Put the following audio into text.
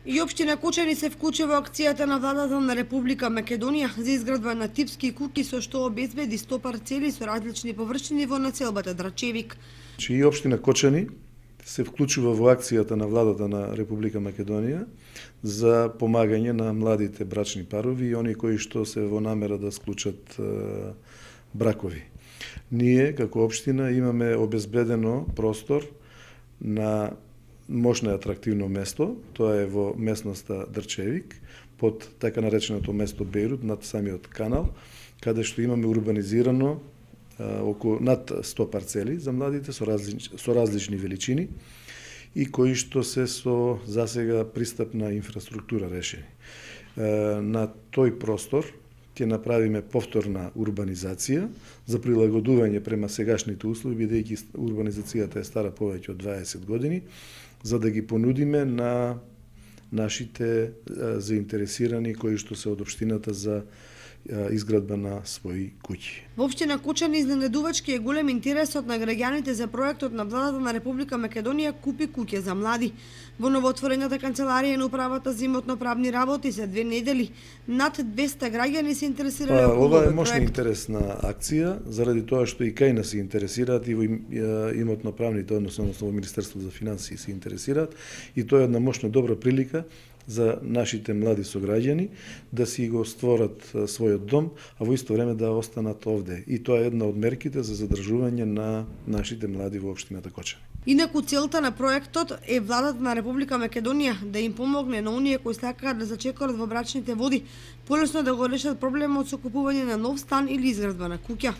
И општина Кочани се вклучи во акцијата на владата на Република Македонија за изградба на типски куќи со што обезбеди 100 парцели со различни површини во населбата Драчевик. И општина Кочани се вклучува во акцијата на владата на Република Македонија за помагање на младите брачни парови и они кои што се во намера да склучат бракови. Ние како општина имаме обезбедено простор на мощно и атрактивно место, тоа е во местноста Дрчевик, под така нареченото место Бејрут, над самиот канал, каде што имаме урбанизирано над 100 парцели за младите со различни величини и кои што се со засега пристапна инфраструктура решени. На тој простор ќе направиме повторна урбанизација за прилагодување према сегашните услови, бидејќи урбанизацијата е стара повеќе од 20 години, за да ги понудиме на нашите заинтересирани кои што се од општината за изградба на своји куќи. Во општина Кочани изненадувачки е голем интересот на граѓаните за проектот на владата на Република Македонија Купи куќе за млади. Во новоотворената канцеларија на управата за имотно-правни работи за 2 недели над 200 граѓани се интересирале околу ова е мощна интересна акција, заради тоа што и кај нас се интересираат и во имотно-правните, односно во Министерството за финансии се интересираат и тоа е една мощна добра прилика за нашите млади сограѓани да си го створат својот дом, а во исто време да останат овде. И тоа е една од мерките за задржување на нашите млади во општината Кочани. Инаку целта на проектот е владата на Република Македонија да им помогне на оние кои сакаат да зачекорат во брачните води, полесно да го решат проблемот со купување на нов стан или изградба на куќа.